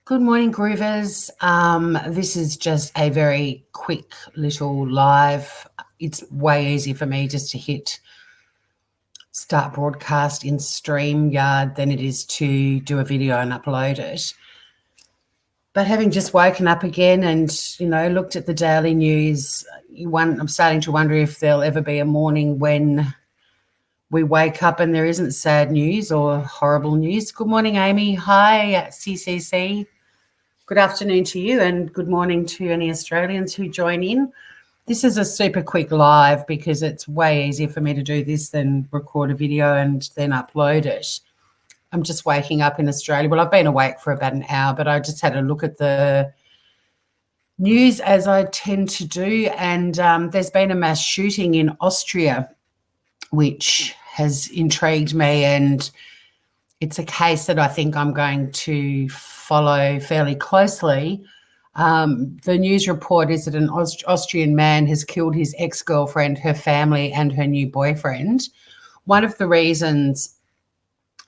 Good morning, Groovers. This is just a very quick little live. It's way easier for me just to hit start broadcast in StreamYard than it is to do a video and upload it. But having just woken up again and, looked at the daily news, I'm starting to wonder if there'll ever be a morning when we wake up and there isn't sad news or horrible news. Good morning, Amy. Hi, CCC. Good afternoon to you and good morning to any Australians who join in. This is a super quick live because it's way easier for me to do this than record a video and then upload it. I'm just waking up in Australia. Well, I've been awake for about an hour, but I just had a look at the news as I tend to do, and there's been a mass shooting in Austria, which has intrigued me, and it's a case that I think I'm going to follow fairly closely. The news report is that an Austrian man has killed his ex-girlfriend, her family, and her new boyfriend. One of the reasons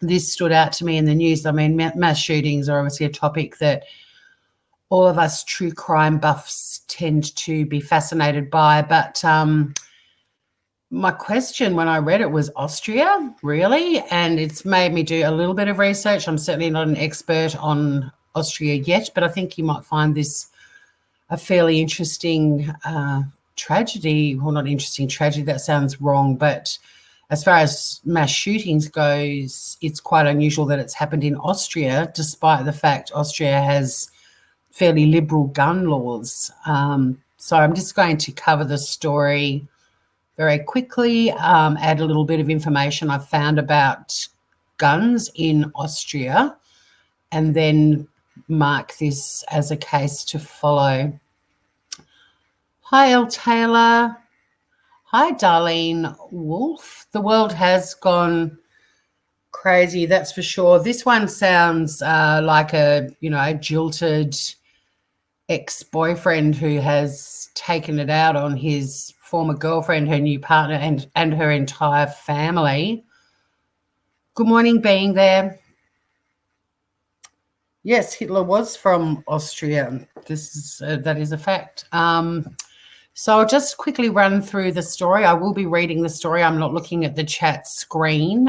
this stood out to me in the news, mass shootings are obviously a topic that all of us true crime buffs tend to be fascinated by, but my question when I read it was Austria, really? And it's made me do a little bit of research. I'm certainly not an expert on Austria yet, but I think you might find this a fairly interesting tragedy. Well, not interesting tragedy, that sounds wrong, but as far as mass shootings goes, it's quite unusual that it's happened in Austria, despite the fact Austria has fairly liberal gun laws. So I'm just going to cover the story very quickly, add a little bit of information I've found about guns in Austria, and then mark this as a case to follow. Hi, El Taylor. Hi, Darlene Wolf. The world has gone crazy, that's for sure. This one sounds like a jilted ex-boyfriend who has taken it out on his former girlfriend, her new partner, and her entire family. Good morning, being there. Yes, Hitler was from Austria. That is a fact. So I'll just quickly run through the story. I will be reading the story. I'm not looking at the chat screen.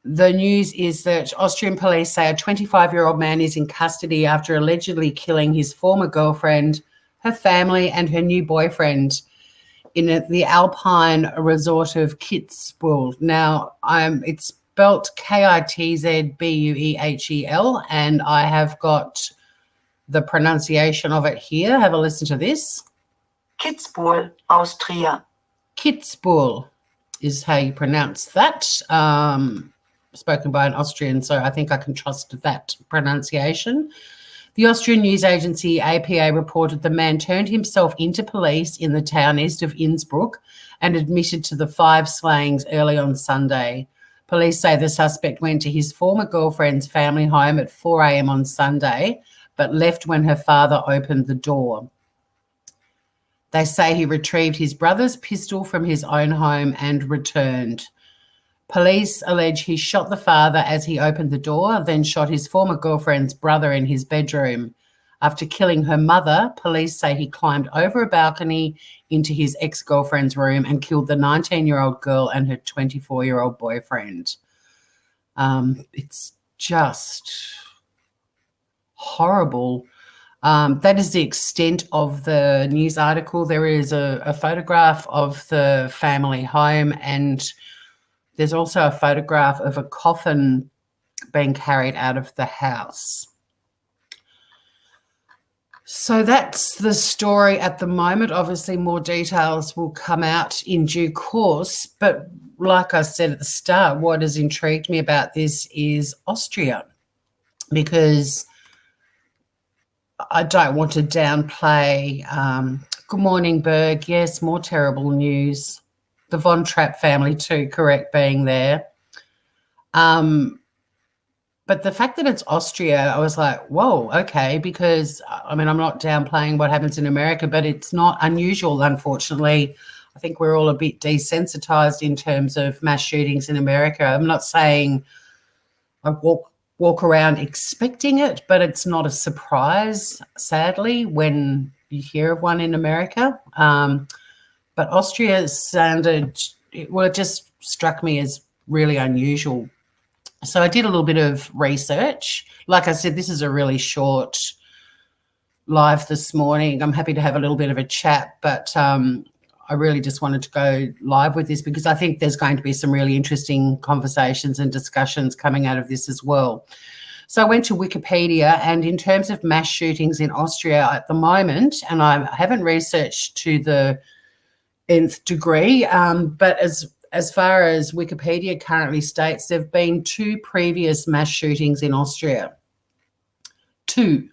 The news is that Austrian police say a 25-year-old man is in custody after allegedly killing his former girlfriend, her family, and her new boyfriend in the Alpine resort of Kitzbühel. Now, it's spelt Kitzbuehel, and I have got the pronunciation of it here. Have a listen to this. Kitzbühel, Austria. Kitzbühel is how you pronounce that. Spoken by an Austrian, so I think I can trust that pronunciation. The Austrian news agency APA reported the man turned himself into police in the town east of Innsbruck and admitted to the 5 slayings early on Sunday. Police say the suspect went to his former girlfriend's family home at 4 a.m. on Sunday, but left when her father opened the door. They say he retrieved his brother's pistol from his own home and returned. Police allege he shot the father as he opened the door, then shot his former girlfriend's brother in his bedroom. After killing her mother, police say he climbed over a balcony into his ex-girlfriend's room and killed the 19-year-old girl and her 24-year-old boyfriend. It's just horrible. That is the extent of the news article. There is a photograph of the family home, and there's also a photograph of a coffin being carried out of the house. So that's the story at the moment. Obviously, more details will come out in due course. But like I said at the start, what has intrigued me about this is Austria, because I don't want to downplay. Good morning, Berg. Yes, more terrible news. The Von Trapp family too, correct, being there. But the fact that it's Austria, I was like, whoa, okay, because, I'm not downplaying what happens in America, but it's not unusual, unfortunately. I think we're all a bit desensitized in terms of mass shootings in America. I'm not saying I walk walk around expecting it, but it's not a surprise, sadly, when you hear of one in America. But Austria sounded, well, it just struck me as really unusual. So I did a little bit of research. Like I said, this is a really short live this morning. I'm happy to have a little bit of a chat, but I really just wanted to go live with this because I think there's going to be some really interesting conversations and discussions coming out of this as well. So I went to Wikipedia, and in terms of mass shootings in Austria at the moment, and I haven't researched to the nth degree, but as far as Wikipedia currently states, there have been 2 previous mass shootings in Austria. 2.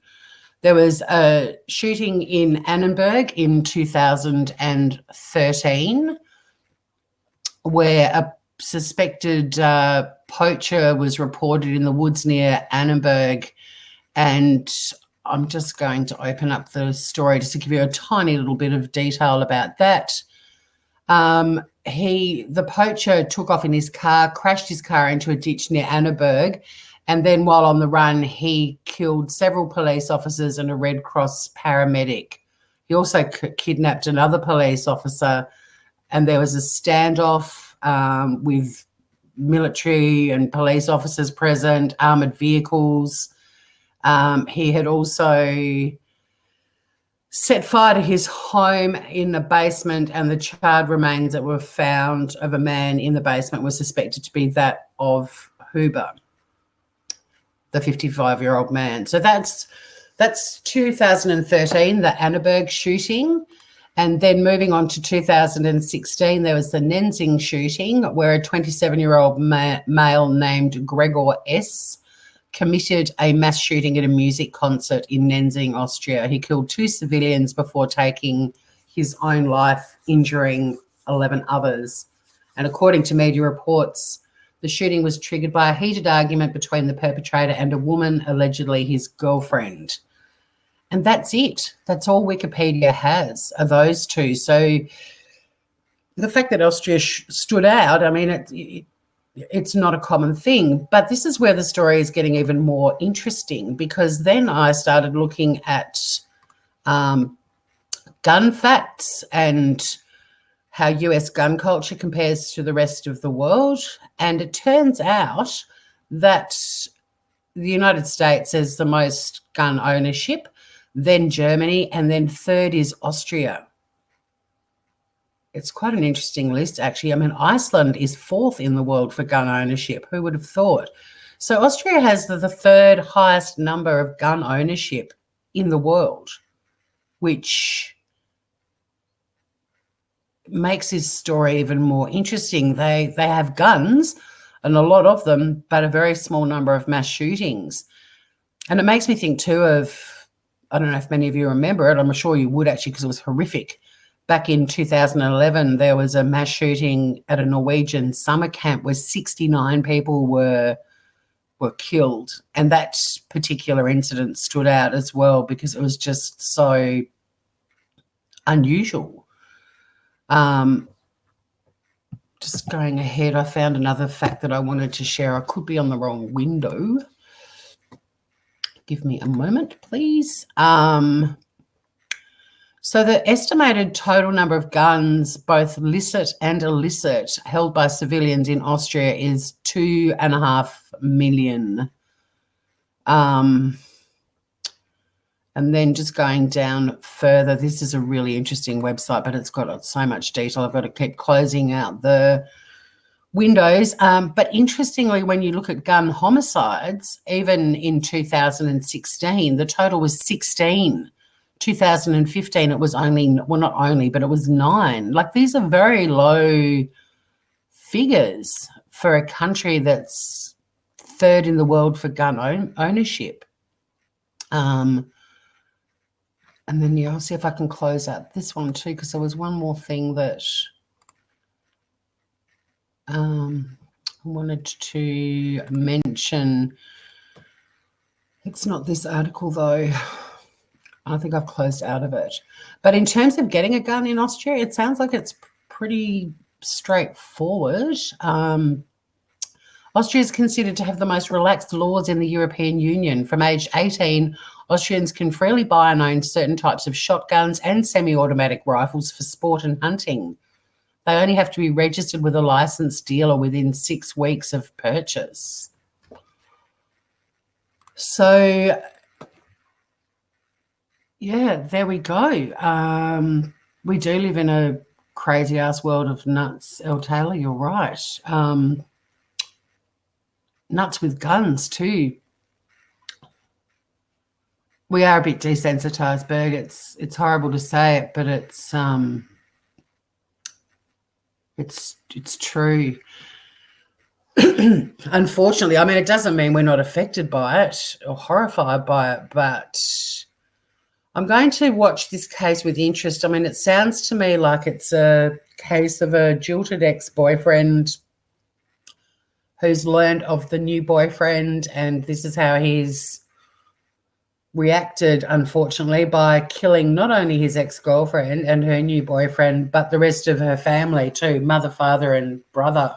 There was a shooting in Annenberg in 2013 where a suspected poacher was reported in the woods near Annenberg, and I'm just going to open up the story just to give you a tiny little bit of detail about that. The poacher took off in his car, crashed his car into a ditch near Annenberg, and then while on the run, he killed several police officers and a Red Cross paramedic. He also kidnapped another police officer, and there was a standoff with military and police officers present, armoured vehicles. He had also set fire to his home in the basement, and the charred remains that were found of a man in the basement were suspected to be that of Huber, the 55-year-old man. So that's 2013, the Anneberg shooting. And then moving on to 2016, there was the Nenzing shooting, where a 27-year-old male named Gregor S. committed a mass shooting at a music concert in Nenzing, Austria. He killed 2 civilians before taking his own life, injuring 11 others. And according to media reports, the shooting was triggered by a heated argument between the perpetrator and a woman, allegedly his girlfriend. And that's it. That's all Wikipedia has, are those 2. So the fact that Austria stood out, I mean, it's not a common thing, but this is where the story is getting even more interesting, because then I started looking at gun facts and how US gun culture compares to the rest of the world. And it turns out that the United States has the most gun ownership, then Germany, and then 3rd is Austria. It's quite an interesting list, actually. I mean, Iceland is 4th in the world for gun ownership. Who would have thought? So Austria has the 3rd highest number of gun ownership in the world, which makes this story even more interesting. They have guns, and a lot of them, but a very small number of mass shootings. And it makes me think too of, I don't know if many of you remember it, I'm sure you would actually, because it was horrific. Back in 2011, there was a mass shooting at a Norwegian summer camp where 69 people were killed. And that particular incident stood out as well because it was just so unusual. Just going ahead, I found another fact that I wanted to share. I could be on the wrong window. Give me a moment, please. So the estimated total number of guns, both licit and illicit, held by civilians in Austria is 2.5 million. And then just going down further, this is a really interesting website, but it's got so much detail. I've got to keep closing out the windows. But interestingly, when you look at gun homicides, even in 2016, the total was 16. 2015, it was only, well, not only, but it was 9. Like, these are very low figures for a country that's 3rd in the world for gun ownership. And then, yeah, I'll see if I can close out this one too, because there was one more thing that I wanted to mention. It's not this article though. I think I've closed out of it. But in terms of getting a gun in Austria, it sounds like it's pretty straightforward. Austria is considered to have the most relaxed laws in the European Union. From age 18, Austrians can freely buy and own certain types of shotguns and semi-automatic rifles for sport and hunting. They only have to be registered with a licensed dealer within 6 weeks of purchase. So, yeah, there we go. We do live in a crazy-ass world of nuts, Elle Taylor, you're right. Nuts with guns too. We are a bit desensitized, Berg. It's horrible to say it, but it's true. Unfortunately, I mean, it doesn't mean we're not affected by it or horrified by it, but I'm going to watch this case with interest. I mean, it sounds to me like it's a case of a jilted ex-boyfriend who's learned of the new boyfriend, and this is how he's reacted, unfortunately, by killing not only his ex-girlfriend and her new boyfriend, but the rest of her family too, mother, father, and brother.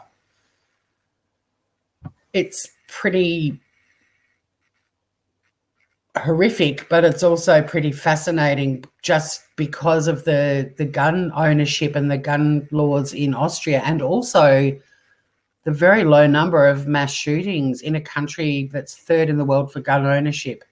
It's pretty horrific, but it's also pretty fascinating just because of the gun ownership and the gun laws in Austria, and also the very low number of mass shootings in a country that's third in the world for gun ownership.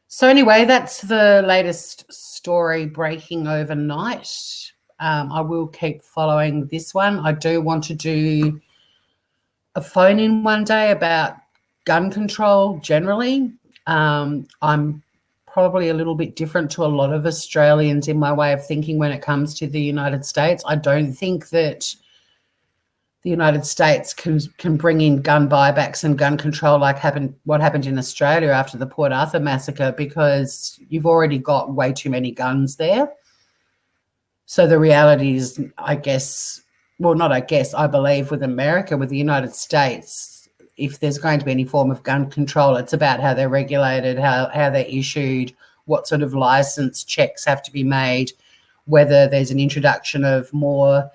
So anyway, that's the latest story breaking overnight. I will keep following this one. I do want to do a phone-in one day about gun control generally. I'm probably a little bit different to a lot of Australians in my way of thinking when it comes to the United States. I don't think that the United States can bring in gun buybacks and gun control like what happened in Australia after the Port Arthur massacre, because you've already got way too many guns there. So the reality is, I believe with America, with the United States, if there's going to be any form of gun control, it's about how they're regulated, how they're issued, what sort of license checks have to be made, whether there's an introduction of more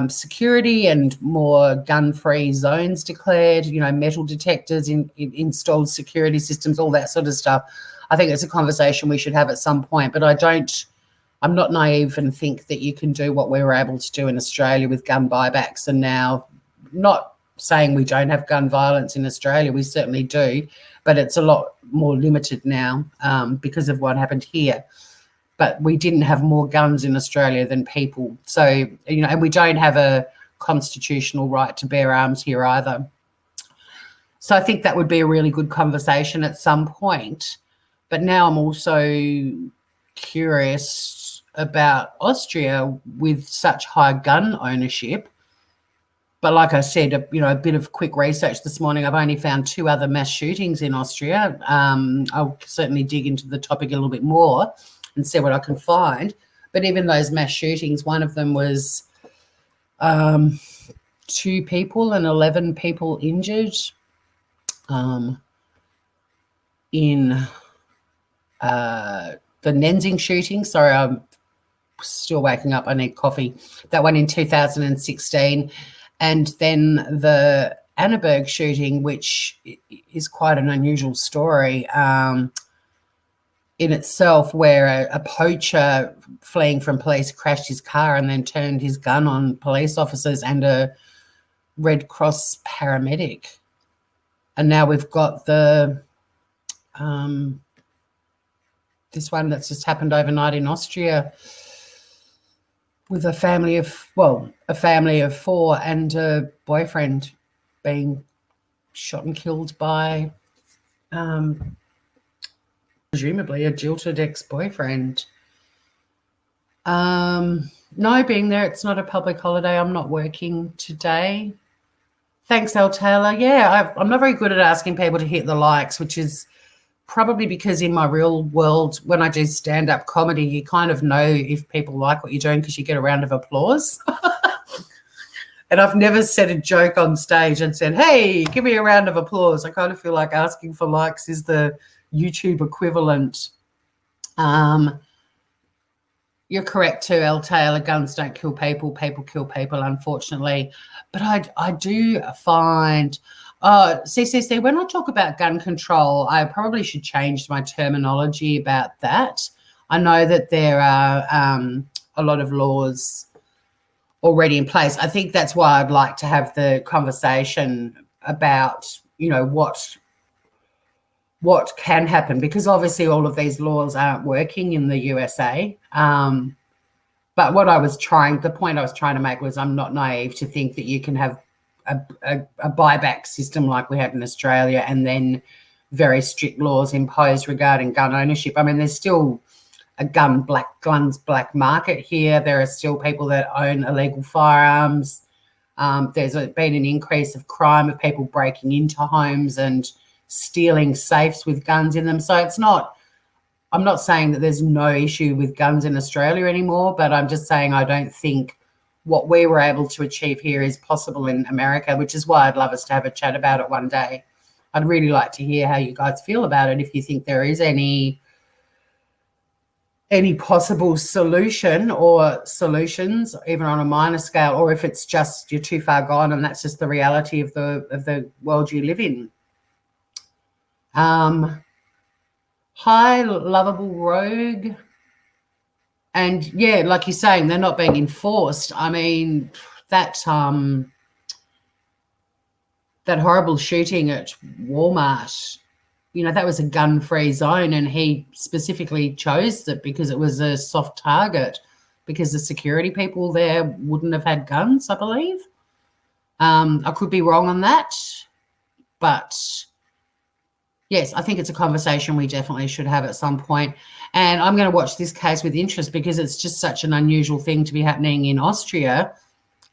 security and more gun-free zones declared, metal detectors, installed security systems, all that sort of stuff. I think it's a conversation we should have at some point, but I'm not naive and think that you can do what we were able to do in Australia with gun buybacks. And now, not saying we don't have gun violence in Australia, we certainly do, but it's a lot more limited now because of what happened here. But we didn't have more guns in Australia than people. So, and we don't have a constitutional right to bear arms here either. So I think that would be a really good conversation at some point. But now I'm also curious about Austria with such high gun ownership. But like I said, a bit of quick research this morning, I've only found 2 other mass shootings in Austria. I'll certainly dig into the topic a little bit more and see what I can find. But even those mass shootings, one of them was 2 people and 11 people injured in the Nenzing shooting. Sorry, I'm still waking up. I need coffee. That one in 2016. And then the Annaberg shooting, which is quite an unusual story in itself, where a poacher fleeing from police crashed his car and then turned his gun on police officers and a Red Cross paramedic. And now we've got the this one that's just happened overnight in Austria with a family of 4 and a boyfriend being shot and killed by presumably a jilted ex-boyfriend. No, being there, it's not a public holiday. I'm not working today. Thanks, Elle Taylor. Yeah, I'm not very good at asking people to hit the likes, which is probably because in my real world, when I do stand-up comedy, you kind of know if people like what you're doing because you get a round of applause. And I've never said a joke on stage and said, hey, give me a round of applause. I kind of feel like asking for likes is the YouTube equivalent. You're correct too, El Taylor. Guns don't kill people. People kill people, unfortunately. But I do find, CCC, when I talk about gun control, I probably should change my terminology about that. I know that there are a lot of laws already in place. I think that's why I'd like to have the conversation about, what can happen, because obviously all of these laws aren't working in the USA. But the point I was trying to make was I'm not naive to think that you can have a buyback system like we have in Australia and then very strict laws imposed regarding gun ownership. I mean, there's still a guns black market here. There are still people that own illegal firearms. There's been an increase of crime of people breaking into homes and stealing safes with guns in them. So I'm not saying that there's no issue with guns in Australia anymore, but I'm just saying I don't think what we were able to achieve here is possible in America, which is why I'd love us to have a chat about it one day. I'd really like to hear how you guys feel about it, if you think there is any possible solution or solutions, even on a minor scale, or if it's just you're too far gone and that's just the reality of the world you live in. Hi, lovable rogue. And yeah, like you're saying, they're not being enforced. I mean, that horrible shooting at Walmart, that was a gun-free zone, and he specifically chose that because it was a soft target, because the security people there wouldn't have had guns, I believe. I could be wrong on that, but yes, I think it's a conversation we definitely should have at some point. And I'm going to watch this case with interest because it's just such an unusual thing to be happening in Austria,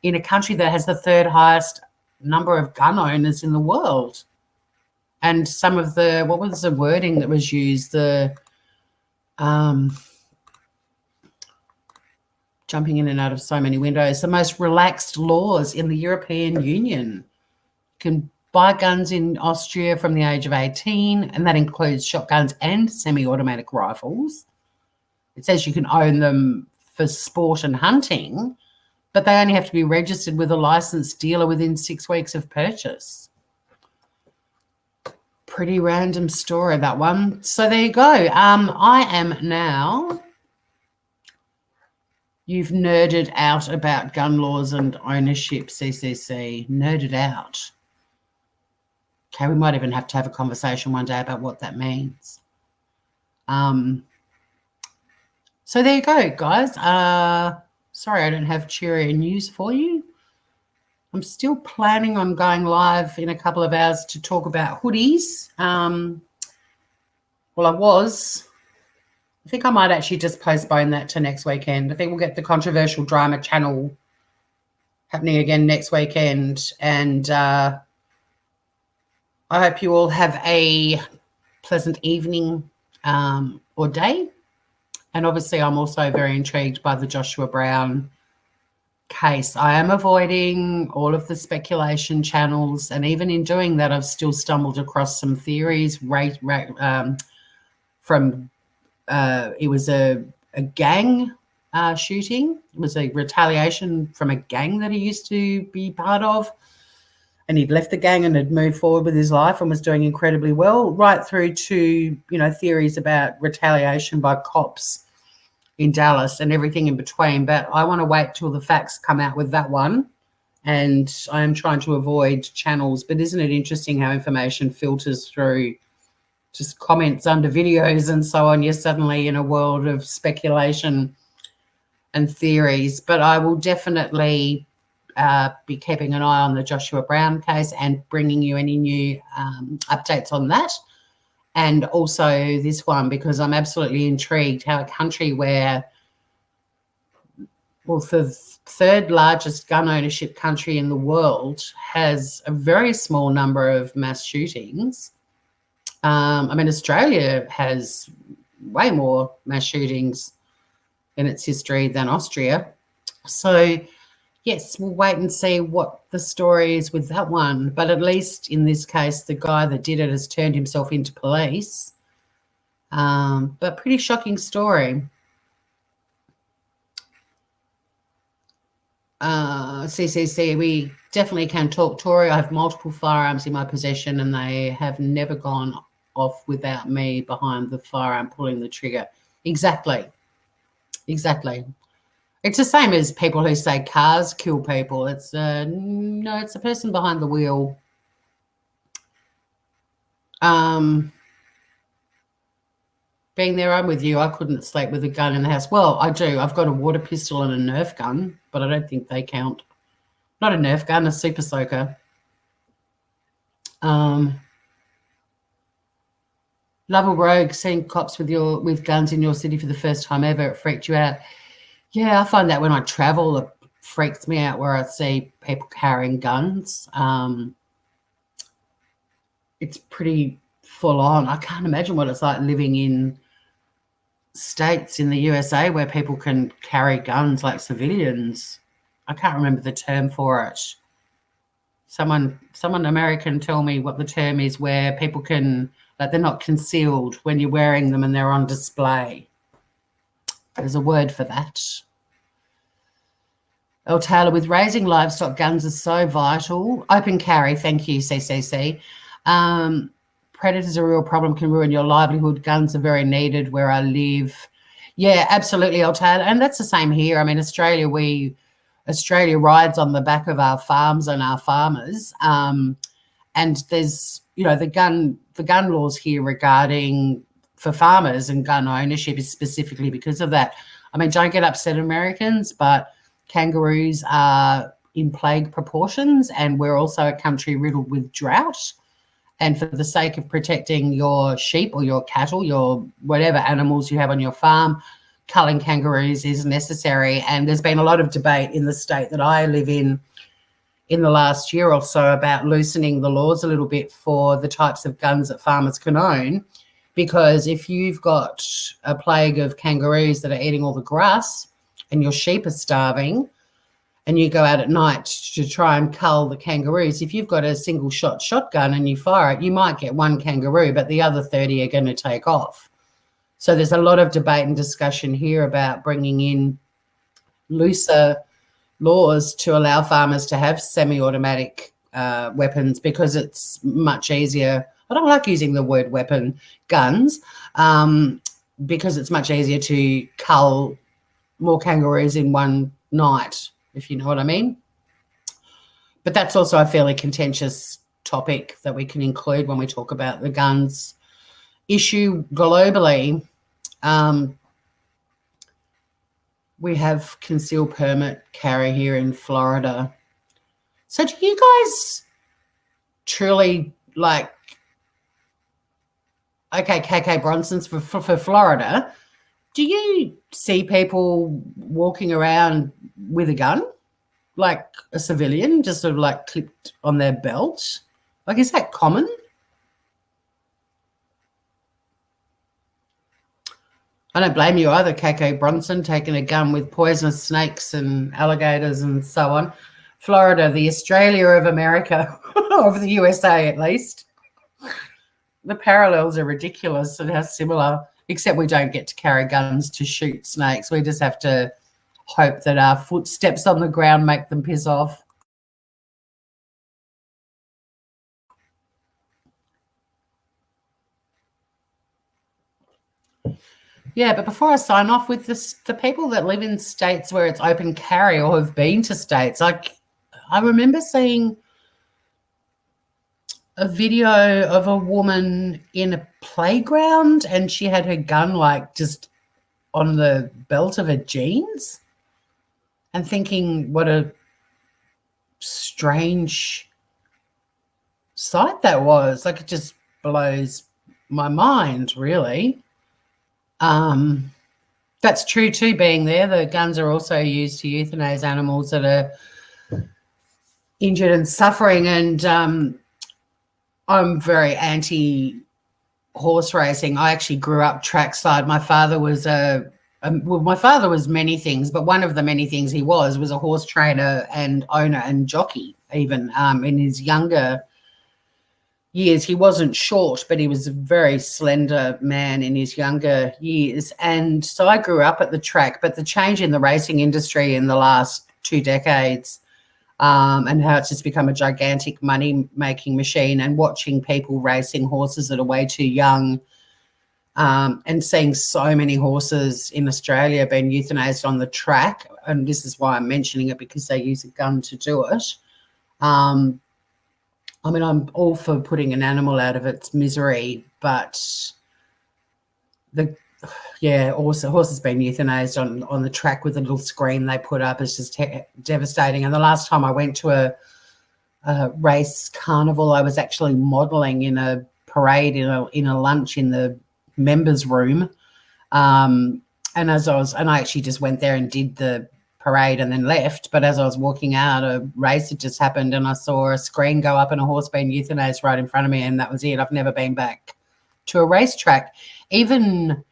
in a country that has the third highest number of gun owners in the world. And some of what was the wording that was used? Jumping in and out of so many windows, the most relaxed laws in the European Union. Can buy guns in Austria from the age of 18, and that includes shotguns and semi-automatic rifles. It says you can own them for sport and hunting, but they only have to be registered with a licensed dealer within 6 weeks of purchase. Pretty random story, that one. So there you go. I am now... You've nerded out about gun laws and ownership, CCC. Nerded out. Okay, we might even have to have a conversation one day about what that means. So there you go, guys. Sorry I don't have cheerier news for you. I'm still planning on going live in a couple of hours to talk about hoodies. Well, I think I might actually just postpone that to next weekend. I think we'll get the controversial drama channel happening again next weekend. And I hope you all have a pleasant evening or day. And obviously I'm also very intrigued by the Joshua Brown case. I am avoiding all of the speculation channels, and even in doing that, I've still stumbled across some theories from it was a gang shooting. It was a retaliation from a gang that he used to be part of, and he'd left the gang and had moved forward with his life and was doing incredibly well, right through to theories about retaliation by cops in Dallas and everything in between. But I want to wait till the facts come out with that one, and I am trying to avoid channels. But isn't it interesting how information filters through just comments under videos and so on? You're suddenly in a world of speculation and theories. But I will definitely be keeping an eye on the Joshua Brown case and bringing you any new updates on that. And also this one, because I'm absolutely intrigued how a country where, well, the third largest gun ownership country in the world has a very small number of mass shootings. I mean, Australia has way more mass shootings in its history than Austria. So, yes, we'll wait and see what the story is with that one. But at least in this case, the guy that did it has turned himself into police. But pretty shocking story. CCC, we definitely can talk, Tori. I have multiple firearms in my possession and they have never gone off without me behind the firearm pulling the trigger. Exactly. It's the same as people who say cars kill people. It's no, it's the person behind the wheel. Being there, I'm with you. I couldn't sleep with a gun in the house. Well, I do. I've got a water pistol and a Nerf gun, but I don't think they count. Not a Nerf gun, a super soaker. Lovell Rogue, seeing cops with guns in your city for the first time ever, it freaked you out. Yeah, I find that when I travel, it freaks me out where I see people carrying guns. It's pretty full on. I can't imagine what it's like living in states in the USA where people can carry guns like civilians. I can't remember the term for it. Someone American tell me what the term is where people can, like, they're not concealed when you're wearing them and they're on display. There's a word for that. El Taylor, with raising livestock, guns are so vital. Open carry, thank you, CCC. Predators are a real problem, can ruin your livelihood. Guns are very needed where I live. Yeah, absolutely, El Taylor. And that's the same here. I mean, Australia rides on the back of our farms and our farmers. And there's, the gun laws here regarding for farmers and gun ownership is specifically because of that. I mean, don't get upset, Americans, but kangaroos are in plague proportions, and we're also a country riddled with drought. And for the sake of protecting your sheep or your cattle, your whatever animals you have on your farm, culling kangaroos is necessary. And there's been a lot of debate in the state that I live in the last year or so about loosening the laws a little bit for the types of guns that farmers can own, because if you've got a plague of kangaroos that are eating all the grass and your sheep are starving and you go out at night to try and cull the kangaroos, if you've got a single shot shotgun and you fire it, you might get one kangaroo, but the other 30 are going to take off. So there's a lot of debate and discussion here about bringing in looser laws to allow farmers to have semi-automatic weapons, because it's much easier. I don't like using the word weapon, guns, because it's much easier to cull more kangaroos in one night, if you know what I mean. But that's also a fairly contentious topic that we can include when we talk about the guns issue globally. We have concealed permit carry here in Florida. So do you guys truly like, okay, KK Bronson's for Florida, do you see people walking around with a gun, like a civilian, just sort of like clipped on their belt? Like, is that common? I don't blame you either, KK Bronson, taking a gun with poisonous snakes and alligators and so on. Florida, the Australia of America, of the USA at least. The parallels are ridiculous and how similar, except we don't get to carry guns to shoot snakes. We just have to hope that our footsteps on the ground make them piss off. Yeah, but before I sign off with this, the people that live in states where it's open carry or have been to states, like I remember seeing a video of a woman in a playground and she had her gun like just on the belt of her jeans, and thinking what a strange sight that was. Like, it just blows my mind, really. That's true too, being there. The guns are also used to euthanize animals that are injured and suffering, and I'm very anti horse racing. I actually grew up trackside. My father was my father was many things, but one of the many things he was a horse trainer and owner and jockey. Even in his younger years, he wasn't short, but he was a very slender man in his younger years. And so I grew up at the track, but the change in the racing industry in the last 2 decades, and how it's just become a gigantic money-making machine, and watching people racing horses that are way too young, and seeing so many horses in Australia being euthanized on the track. And this is why I'm mentioning it, because they use a gun to do it. I mean, I'm all for putting an animal out of its misery, but horses being euthanized on the track with a little screen they put up is just devastating. And the last time I went to a race carnival, I was actually modelling in a parade in a lunch in the members' room, and I actually just went there and did the parade and then left. But as I was walking out, a race had just happened, and I saw a screen go up and a horse being euthanized right in front of me, and that was it. I've never been back to a racetrack. Even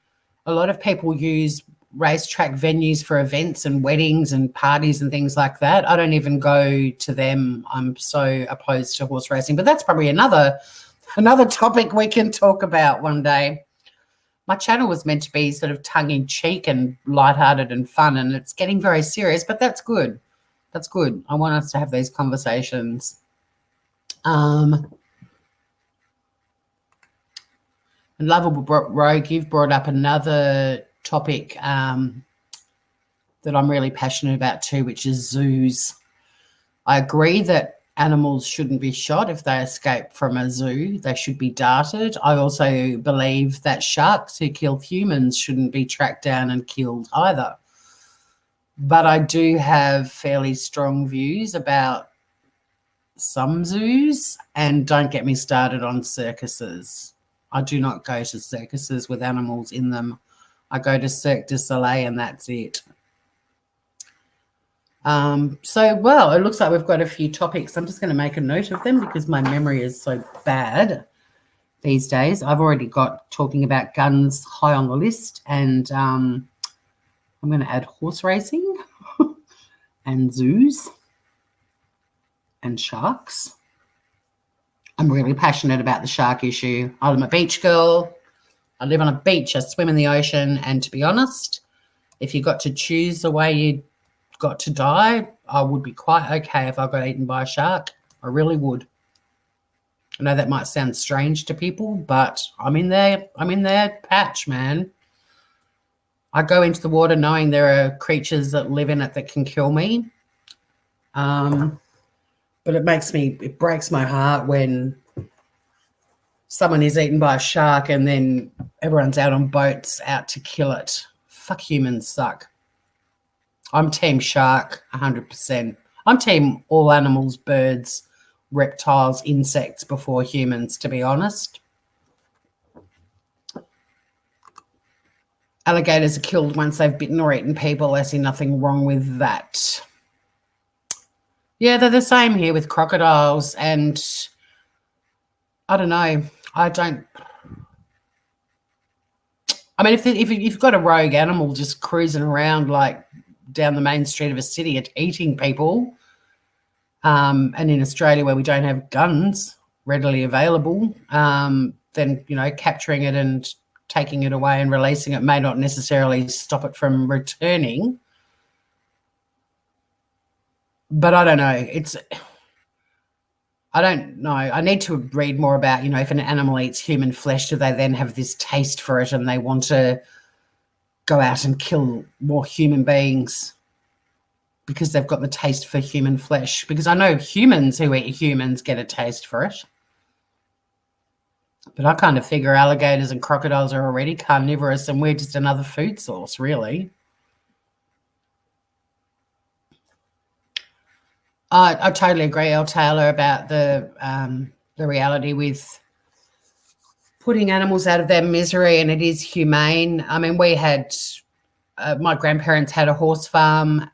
a lot of people use racetrack venues for events and weddings and parties and things like that. I don't even go to them. I'm so opposed to horse racing, but that's probably another topic we can talk about one day. My channel was meant to be sort of tongue-in-cheek and lighthearted and fun, and it's getting very serious, but that's good. That's good. I want us to have these conversations. And Lovable Rogue, you've brought up another topic that I'm really passionate about too, which is zoos. I agree that animals shouldn't be shot if they escape from a zoo. They should be darted. I also believe that sharks who kill humans shouldn't be tracked down and killed either. But I do have fairly strong views about some zoos, and don't get me started on circuses. I do not go to circuses with animals in them. I go to Cirque du Soleil and that's it. Well, it looks like we've got a few topics. I'm just going to make a note of them because my memory is so bad these days. I've already got talking about guns high on the list, and I'm going to add horse racing and zoos and sharks. I'm really passionate about the shark issue. I'm a beach girl. I live on a beach. I swim in the ocean, and to be honest, if you got to choose the way you got to die, I would be quite okay if I got eaten by a shark. I really would. I know that might sound strange to people, but I'm in their patch, man. I go into the water knowing there are creatures that live in it that can kill me. But it breaks my heart when someone is eaten by a shark and then everyone's out on boats out to kill it. Fuck, humans suck. I'm team shark 100%. I'm team all animals, birds, reptiles, insects before humans, to be honest. Alligators are killed once they've bitten or eaten people. I see nothing wrong with that. Yeah, they're the same here with crocodiles, and I don't know. If you've got a rogue animal just cruising around like down the main street of a city and eating people, and in Australia where we don't have guns readily available, then, capturing it and taking it away and releasing it may not necessarily stop it from returning. But I don't know. I don't know. I need to read more about, if an animal eats human flesh, do they then have this taste for it and they want to go out and kill more human beings because they've got the taste for human flesh? Because I know humans who eat humans get a taste for it. But I kind of figure alligators and crocodiles are already carnivorous and we're just another food source, really. I totally agree, El Taylor, about the reality with putting animals out of their misery, and it is humane. I mean, we had my grandparents had a horse farm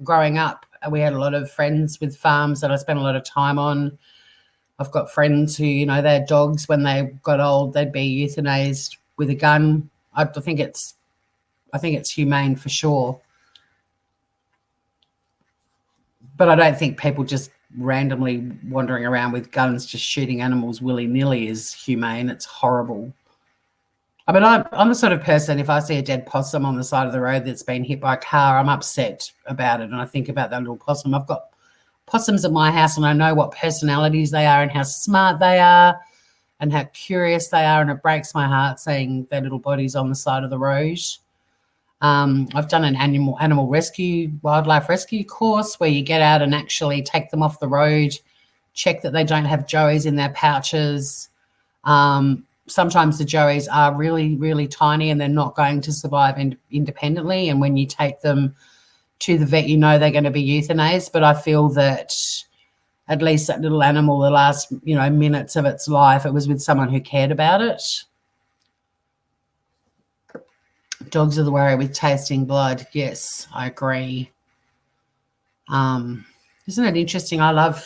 growing up. We had a lot of friends with farms that I spent a lot of time on. I've got friends who, they had dogs. When they got old, they'd be euthanized with a gun. I think it's humane for sure. But I don't think people just randomly wandering around with guns just shooting animals willy-nilly is humane. It's horrible. I mean, I'm the sort of person, if I see a dead possum on the side of the road that's been hit by a car, I'm upset about it, and I think about that little possum. I've got possums at my house, and I know what personalities they are and how smart they are and how curious they are, and it breaks my heart seeing their little bodies on the side of the road. I've done an animal rescue, wildlife rescue course where you get out and actually take them off the road, check that they don't have joeys in their pouches. Sometimes the joeys are really, really tiny and they're not going to survive independently. And when you take them to the vet, you know they're going to be euthanized. But I feel that at least that little animal, the last, minutes of its life, it was with someone who cared about it. Dogs are the worry with tasting blood. Yes, I agree. Isn't it interesting? I love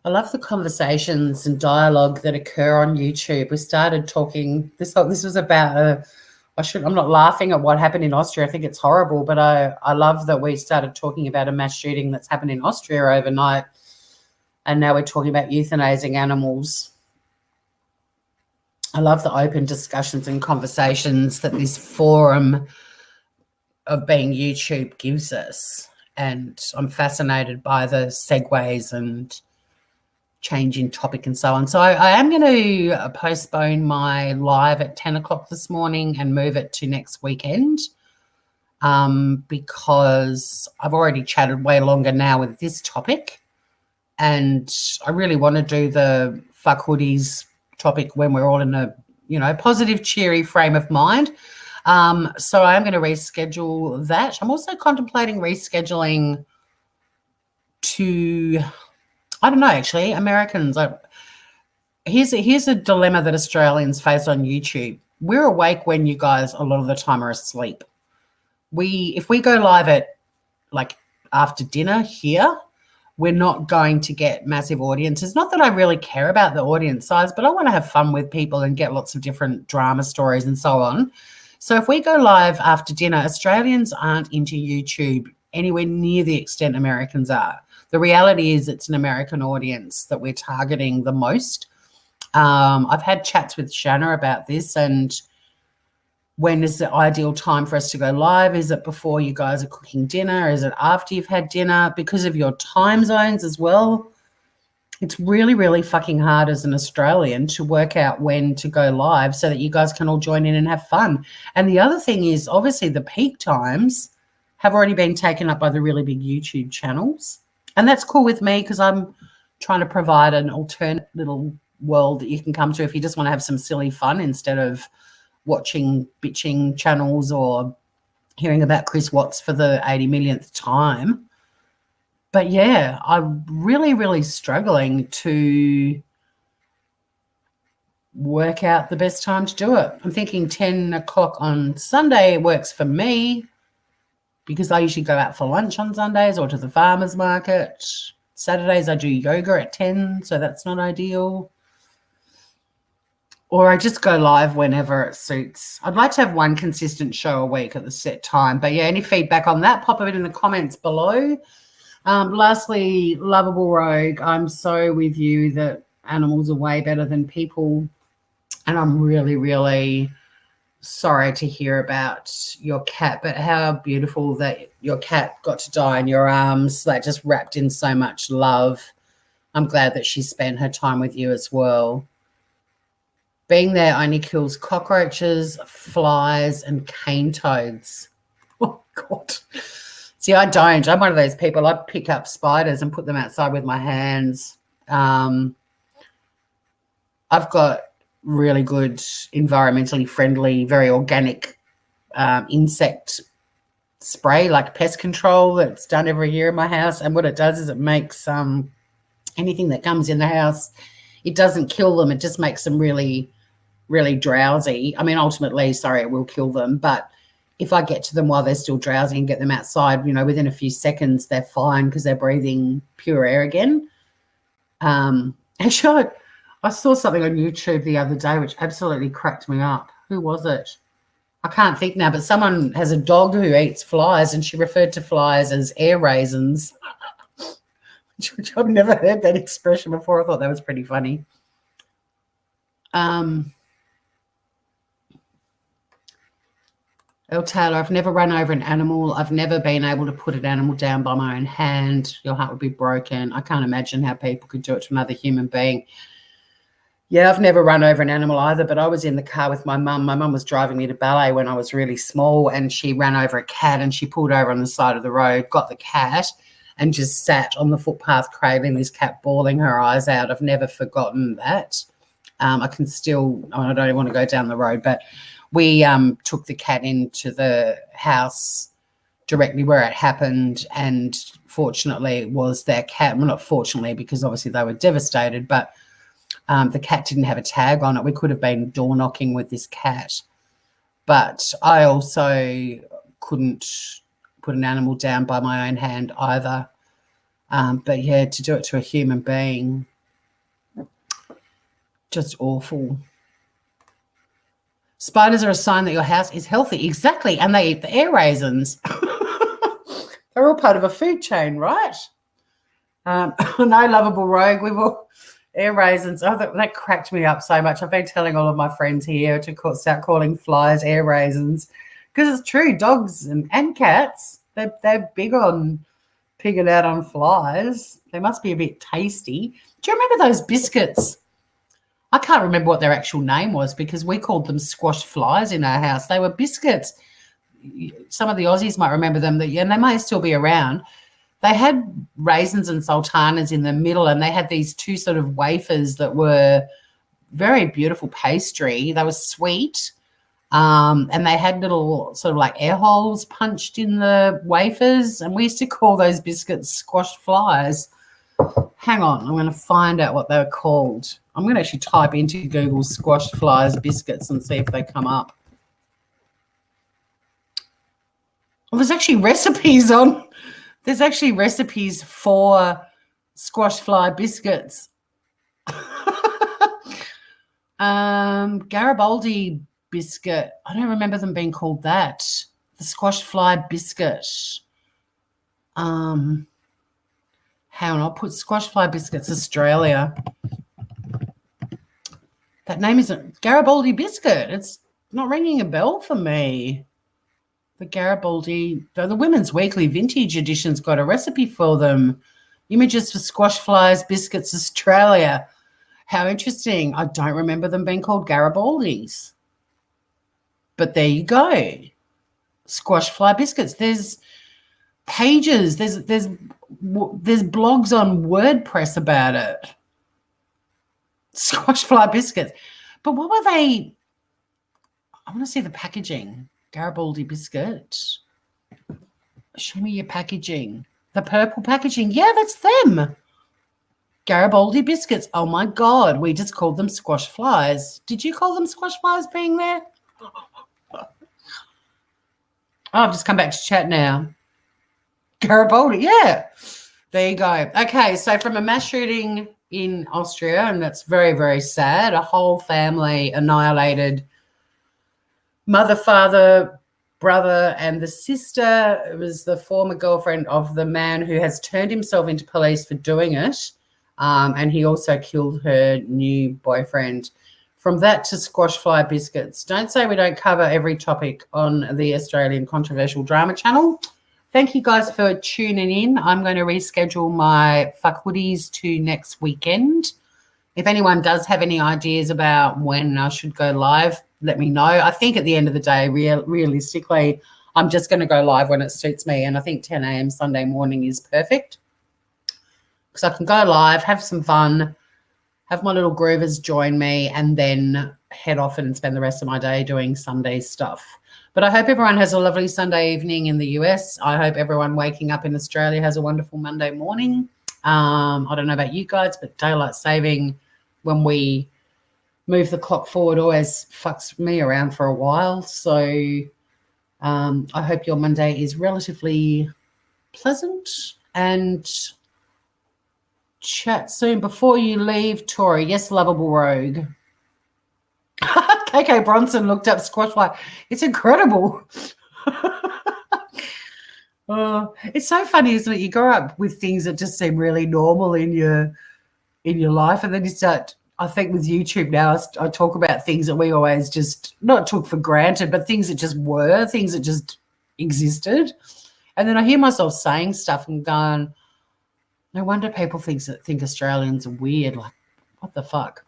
the conversations and dialogue that occur on YouTube. We started talking. This was about I'm not laughing at what happened in Austria. I think it's horrible, but I love that we started talking about a mass shooting that's happened in Austria overnight, and now we're talking about euthanizing animals. I love the open discussions and conversations that this forum of being YouTube gives us, and I'm fascinated by the segues and change in topic and so on. So I am going to postpone my live at 10 o'clock this morning and move it to next weekend, because I've already chatted way longer now with this topic, and I really want to do the fuck hoodies topic when we're all in a positive, cheery frame of mind. So I am going to reschedule that. I'm also contemplating rescheduling to, I don't know, actually, Americans. Here's a dilemma that Australians face on YouTube. We're awake when you guys a lot of the time are asleep. If we go live at after dinner here, we're not going to get massive audiences. Not that I really care about the audience size, but I want to have fun with people and get lots of different drama stories and so on. So if we go live after dinner, Australians aren't into YouTube anywhere near the extent Americans are. The reality is it's an American audience that we're targeting the most. I've had chats with Shanna about this, and when is the ideal time for us to go live? Is it before you guys are cooking dinner? Is it after you've had dinner? Because of your time zones as well, it's really, really fucking hard as an Australian to work out when to go live so that you guys can all join in and have fun. And the other thing is, obviously, the peak times have already been taken up by the really big YouTube channels. And that's cool with me because I'm trying to provide an alternate little world that you can come to if you just want to have some silly fun instead of watching bitching channels or hearing about Chris Watts for the 80 millionth time. But yeah, I'm really, really struggling to work out the best time to do it. I'm thinking 10 o'clock on Sunday works for me because I usually go out for lunch on Sundays or to the farmer's market. Saturdays I do yoga at 10, so that's not ideal. Or I just go live whenever it suits. I'd like to have one consistent show a week at the set time. But, yeah, any feedback on that, pop it in the comments below. Lastly, Lovable Rogue, I'm so with you that animals are way better than people. And I'm really, really sorry to hear about your cat. But how beautiful that your cat got to die in your arms, just wrapped in so much love. I'm glad that she spent her time with you as well. Being there only kills cockroaches, flies, and cane toads. Oh, God. See, I don't. I'm one of those people. I pick up spiders and put them outside with my hands. I've got really good, environmentally friendly, very organic insect spray, like pest control, that's done every year in my house. And what it does is it makes anything that comes in the house, it doesn't kill them. It just makes them really, really drowsy. I mean, ultimately, it will kill them. But if I get to them while they're still drowsy and get them outside, within a few seconds, they're fine because they're breathing pure air again. Actually, I saw something on YouTube the other day which absolutely cracked me up. Who was it? I can't think now, but someone has a dog who eats flies, and she referred to flies as air raisins, which I've never heard that expression before. I thought that was pretty funny. El Taylor, I've never run over an animal. I've never been able to put an animal down by my own hand. Your heart would be broken. I can't imagine how people could do it to another human being. Yeah, I've never run over an animal either, but I was in the car with my mum. My mum was driving me to ballet when I was really small, and she ran over a cat, and she pulled over on the side of the road, got the cat, and just sat on the footpath cradling this cat, bawling her eyes out. I've never forgotten that. I can still, I don't even want to go down the road, but we took the cat into the house directly where it happened, and fortunately it was their cat. Well, not fortunately, because obviously they were devastated, but the cat didn't have a tag on it. We could have been door knocking with this cat. But I also couldn't put an animal down by my own hand either. But, yeah, to do it to a human being, just awful. Spiders are a sign that your house is healthy. Exactly. And they eat the air raisins. They're all part of a food chain, right? No, Lovable Rogue. We've all air raisins. Oh, that cracked me up so much. I've been telling all of my friends here to start calling flies air raisins, because it's true. Dogs and cats, they're big on pigging out on flies. They must be a bit tasty. Do you remember those biscuits? I can't remember what their actual name was, because we called them squash flies in our house. They were biscuits. Some of the Aussies might remember them, and they may still be around. They had raisins and sultanas in the middle, and they had these two sort of wafers that were very beautiful pastry. They were sweet, and they had little sort of like air holes punched in the wafers, and we used to call those biscuits squash flies. Hang on, I'm going to find out what they were called. I'm going to actually type into Google squash flies biscuits and see if they come up. Well, there's actually recipes for squash fly biscuits. Garibaldi biscuit. I don't remember them being called that. The squash fly biscuit. Hang on, I'll put squash fly biscuits Australia. That name isn't Garibaldi biscuit. It's not ringing a bell for me. The Garibaldi, the Women's Weekly Vintage Edition's got a recipe for them. Images for squash flies biscuits Australia. How interesting. I don't remember them being called Garibaldis. But there you go. Squash fly biscuits. There's pages. There's blogs on WordPress about it. Squash fly biscuits. But what were they? I want to see the packaging. Garibaldi biscuit. Show me your packaging. The purple packaging. Yeah, that's them. Garibaldi biscuits. Oh, my God. We just called them squash flies. Did you call them squash flies being there? Oh, I've just come back to chat now. Garibaldi, yeah. There you go. Okay, so from a mass shooting in Austria, and that's very, very sad, a whole family annihilated. Mother, father, brother, and the sister. It was the former girlfriend of the man who has turned himself into police for doing it, and he also killed her new boyfriend. From that to squash fly biscuits. Don't say we don't cover every topic on the Australian Controversial Drama channel. Thank you guys for tuning in. I'm going to reschedule my fuck hoodies to next weekend. If anyone does have any ideas about when I should go live, let me know. I think at the end of the day, realistically, I'm just going to go live when it suits me, and I think 10 a.m. Sunday morning is perfect, because I can go live, have some fun, have my little groovers join me, and then head off and spend the rest of my day doing Sunday stuff. But I hope everyone has a lovely Sunday evening in the US. I hope everyone waking up in Australia has a wonderful Monday morning. I don't know about you guys, but daylight saving, when we move the clock forward, always fucks me around for a while. So I hope your Monday is relatively pleasant, and chat soon. Before you leave, Tori, yes, Lovable Rogue. KK Bronson looked up squash fly. It's incredible. It's so funny, isn't it? You grow up with things that just seem really normal in your life, and then you start I think with YouTube now, I talk about things that we always just not took for granted, but things that just were, things that just existed. And then I hear myself saying stuff and going, no wonder people think Australians are weird. Like, what the fuck?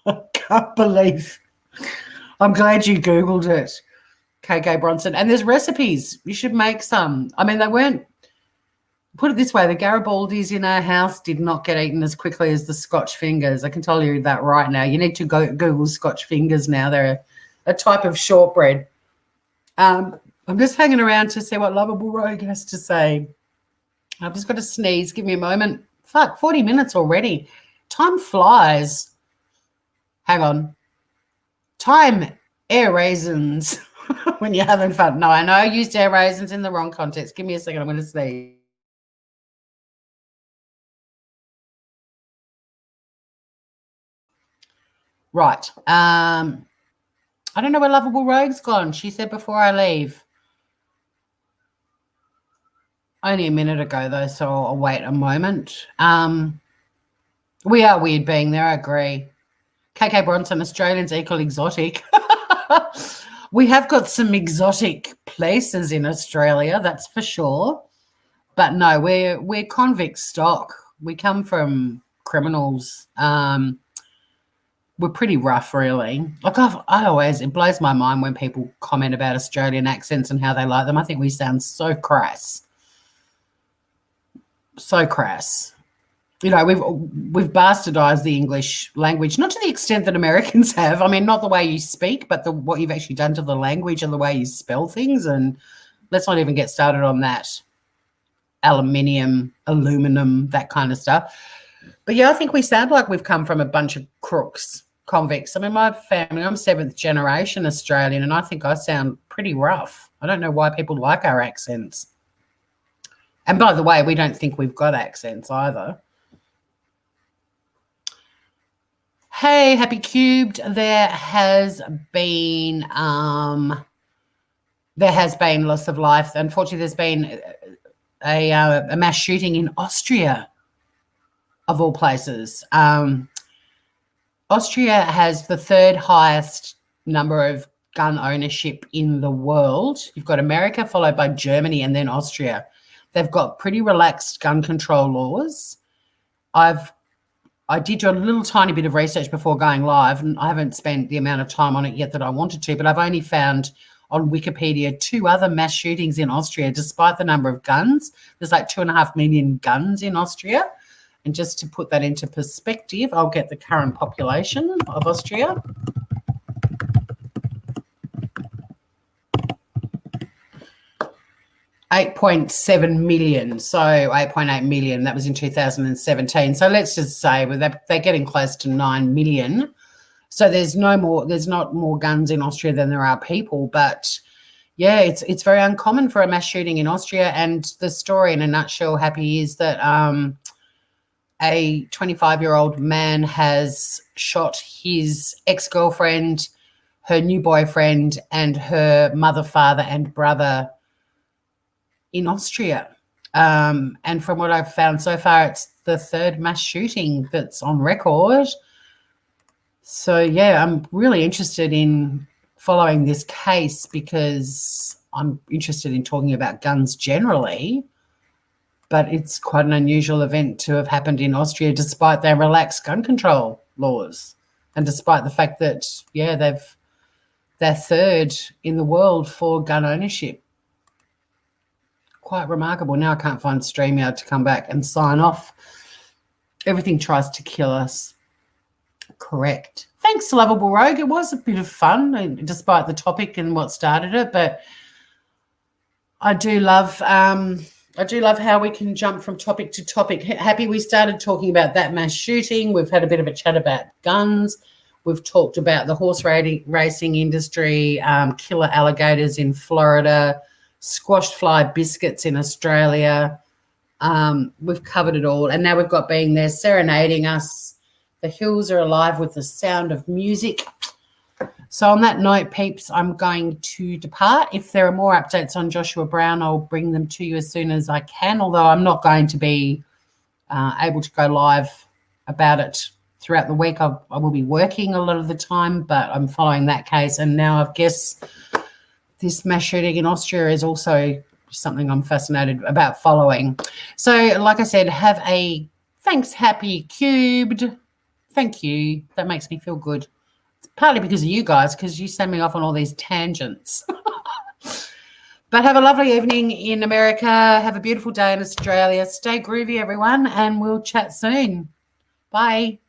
I can't believe. I'm glad you Googled it, KK Bronson. And there's recipes. You should make some. I mean, they weren't, put it this way, the Garibaldis in our house did not get eaten as quickly as the Scotch fingers. I can tell you that right now. You need to go Google Scotch fingers now. They're a type of shortbread. I'm just hanging around to see what Lovable Rogue has to say. I've just got to sneeze. Give me a moment. Fuck, 40 minutes already. Time flies. Hang on. Time air raisins when you're having fun. No, I know I used air raisins in the wrong context. Give me a second. I'm going to sneeze. Right. I don't know where Lovable Rogue's gone. She said before I leave. Only a minute ago, though, so I'll wait a moment. We are weird being there, I agree. KK Bronson, Australians equal exotic. We have got some exotic places in Australia, that's for sure. But no, we're convict stock. We come from criminals. We're pretty rough, really. Like it blows my mind when people comment about Australian accents and how they like them. I think we sound so crass. So crass. You know, we've bastardized the English language, not to the extent that Americans have. I mean, not the way you speak, but what you've actually done to the language and the way you spell things. And let's not even get started on that. Aluminium, aluminum, that kind of stuff. But yeah, I think we sound like we've come from a bunch of crooks, convicts. I mean, my family, I'm 7th generation Australian, and I think I sound pretty rough. I don't know why people like our accents. And by the way, we don't think we've got accents either. Hey, Happy Cubed. There has been loss of life. Unfortunately, there's been a mass shooting in Austria, of all places. Austria has the 3rd highest number of gun ownership in the world. You've got America, followed by Germany, and then Austria. They've got pretty relaxed gun control laws. I did do a little tiny bit of research before going live, and I haven't spent the amount of time on it yet that I wanted to, but I've only found on Wikipedia 2 other mass shootings in Austria, despite the number of guns. There's like 2.5 million guns in Austria. And just to put that into perspective, I'll get the current population of Austria. 8.7 million, so 8.8 million. That was in 2017. So let's just say they're getting close to 9 million. So there's not more guns in Austria than there are people. But yeah, it's very uncommon for a mass shooting in Austria. And the story in a nutshell, Happy, is that a 25-year-old man has shot his ex-girlfriend, her new boyfriend, and her mother, father, and brother in Austria. And from what I've found so far, it's the 3rd mass shooting that's on record. So, yeah, I'm really interested in following this case because I'm interested in talking about guns generally. But it's quite an unusual event to have happened in Austria despite their relaxed gun control laws and despite the fact that, yeah, they're 3rd in the world for gun ownership. Quite remarkable. Now I can't find StreamYard to come back and sign off. Everything tries to kill us. Correct. Thanks, Lovable Rogue. It was a bit of fun, despite the topic and what started it. But I do love how we can jump from topic to topic. Happy we started talking about that mass shooting. We've had a bit of a chat about guns. We've talked about the horse racing industry, killer alligators in Florida, squashed fly biscuits in Australia. We've covered it all. And now we've got being there serenading us. The hills are alive with the sound of music. So on that note, peeps, I'm going to depart. If there are more updates on Joshua Brown, I'll bring them to you as soon as I can, although I'm not going to be able to go live about it throughout the week. I will be working a lot of the time, but I'm following that case. And now I guess this mass shooting in Austria is also something I'm fascinated about following. So, like I said, have a thanks, happy cubed. Thank you. That makes me feel good. It's partly because of you guys, because you send me off on all these tangents. But have a lovely evening in America. Have a beautiful day in Australia. Stay groovy, everyone, and we'll chat soon. Bye.